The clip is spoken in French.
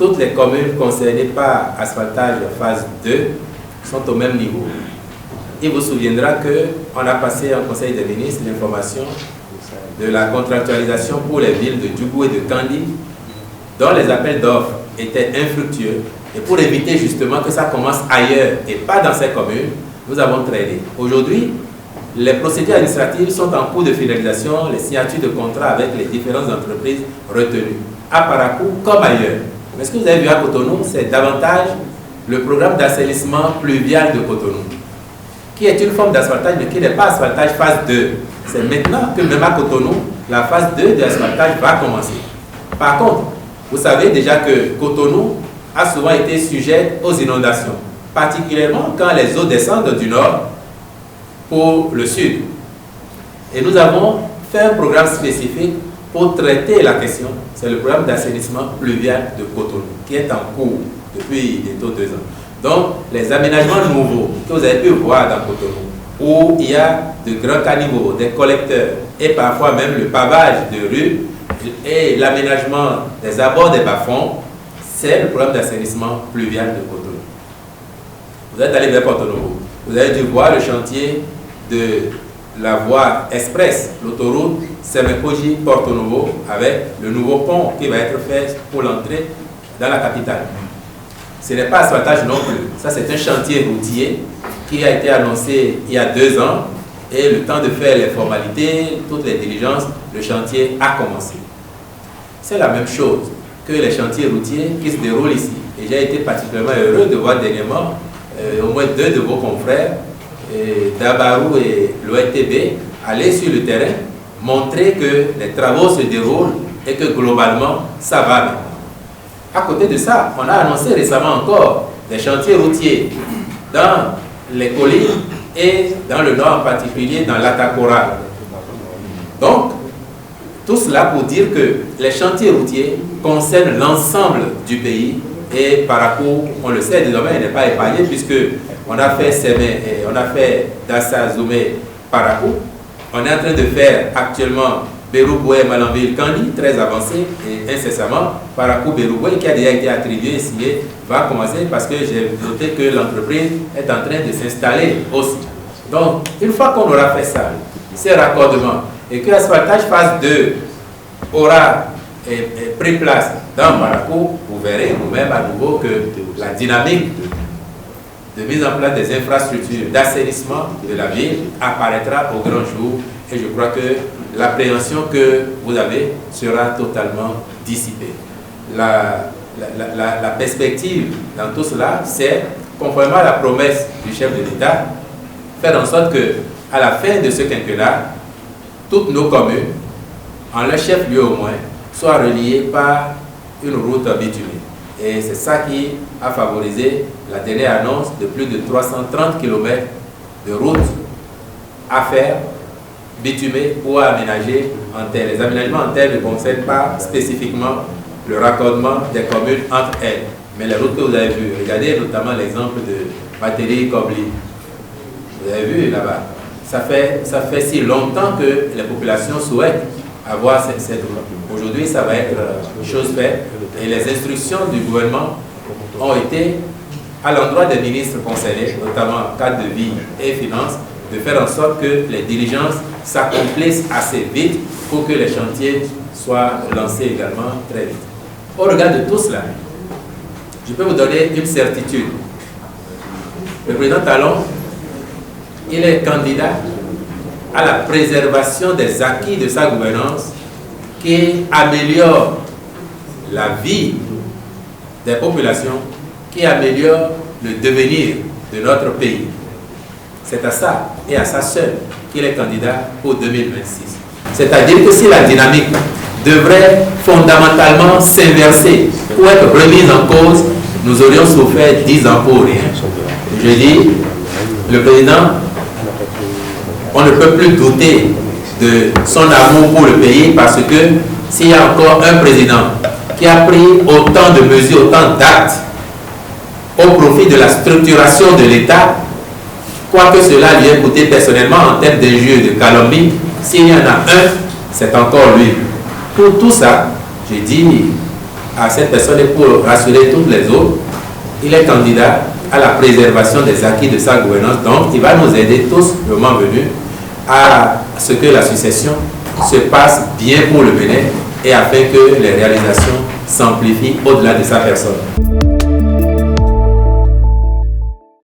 toutes les communes concernées par asphaltage phase 2 sont au même niveau. Il vous souviendra qu'on a passé en Conseil des ministres l'information de la contractualisation pour les villes de Djougou et de Kandi, dont les appels d'offres étaient infructueux. Et pour éviter justement que ça commence ailleurs et pas dans ces communes, nous avons traité. Aujourd'hui, les procédures administratives sont en cours de finalisation, les signatures de contrats avec les différentes entreprises retenues, à Parakou comme ailleurs. Mais ce que vous avez vu à Cotonou, c'est davantage le programme d'assainissement pluvial de Cotonou, qui est une forme d'asphaltage, mais qui n'est pas asphaltage phase 2. C'est maintenant que même à Cotonou, la phase 2 de l'asphaltage va commencer. Par contre, vous savez déjà que Cotonou a souvent été sujet aux inondations, particulièrement quand les eaux descendent du nord pour le sud. Et nous avons fait un programme spécifique pour traiter la question. C'est le programme d'assainissement pluvial de Cotonou, qui est en cours depuis bientôt 2 ans. Donc, les aménagements nouveaux que vous avez pu voir dans Cotonou, où il y a de grands caniveaux, des collecteurs et parfois même le pavage de rues et l'aménagement des abords des bas-fonds, c'est le programme d'assainissement pluvial de Cotonou. Vous êtes allé vers Porto Novo, vous avez dû voir le chantier de la voie express, l'autoroute Semekoji-Porto Novo, avec le nouveau pont qui va être fait pour l'entrée dans la capitale. Ce n'est pas asphaltage non plus. Ça, c'est un chantier routier qui a été annoncé il y a 2 ans et le temps de faire les formalités, toutes les diligences, le chantier a commencé. C'est la même chose que les chantiers routiers qui se déroulent ici. Et j'ai été particulièrement heureux de voir dernièrement au moins 2 de vos confrères, Dabarou et l'OETB, aller sur le terrain, montrer que les travaux se déroulent et que globalement, ça va bien. À côté de ça, on a annoncé récemment encore des chantiers routiers dans les collines et dans le nord en particulier, dans l'Atakora. Donc, tout cela pour dire que les chantiers routiers concernent l'ensemble du pays et Parakou, on le sait désormais, il n'est pas épargné puisque on a fait Sémé et on a fait Dassa, Zoumé, Parakou. On est en train de faire actuellement Berouboué, Malanville, Kandi, très avancé et incessamment Parakou, Berouboué qui a déjà été attribué ici va commencer parce que j'ai noté que l'entreprise est en train de s'installer aussi. Donc, une fois qu'on aura fait ça, ces raccordements et que l'asphaltage phase 2 aura pris place dans Parakou, vous verrez vous-même à nouveau que la dynamique de mise en place des infrastructures d'assainissement de la ville apparaîtra au grand jour et je crois que l'appréhension que vous avez sera totalement dissipée. La perspective dans tout cela, c'est, conformément à la promesse du chef de l'État, faire en sorte que, à la fin de ce quinquennat, toutes nos communes, en leur chef-lieu au moins, soient reliées par une route bitumée. Et c'est ça qui a favorisé la dernière annonce de plus de 330 km de route à faire bitumée ou à aménager en terre. Les aménagements en terre ne concernent pas spécifiquement le raccordement des communes entre elles. Mais les routes que vous avez vues, regardez notamment l'exemple de Materi-Kobli. Vous avez vu là-bas, ça fait si longtemps que les populations souhaitent avoir cette route. Aujourd'hui, ça va être chose faite et les instructions du gouvernement ont été à l'endroit des ministres concernés, notamment cadre de vie et finances, de faire en sorte que les diligences s'accomplissent assez vite pour que les chantiers soient lancés également très vite. Au regard de tout cela, je peux vous donner une certitude. Le président Talon, il est candidat à la préservation des acquis de sa gouvernance qui améliore la vie des populations, qui améliore le devenir de notre pays. C'est à ça et à ça seul qu'il est candidat pour 2026. C'est-à-dire que si la dynamique devrait fondamentalement s'inverser ou être remise en cause, nous aurions souffert 10 ans pour rien. Je dis, le président, on ne peut plus douter de son amour pour le pays parce que s'il y a encore un président qui a pris autant de mesures, autant d'actes au profit de la structuration de l'État, quoi que cela lui ait coûté personnellement en termes d'injures et de calomnie, s'il y en a un, c'est encore lui. Pour tout ça, j'ai dit, à cette personne et pour rassurer toutes les autres, il est candidat à la préservation des acquis de sa gouvernance. Donc, il va nous aider tous, le moment venu, à ce que la succession se passe bien pour le Bénin et afin que les réalisations s'amplifient au-delà de sa personne.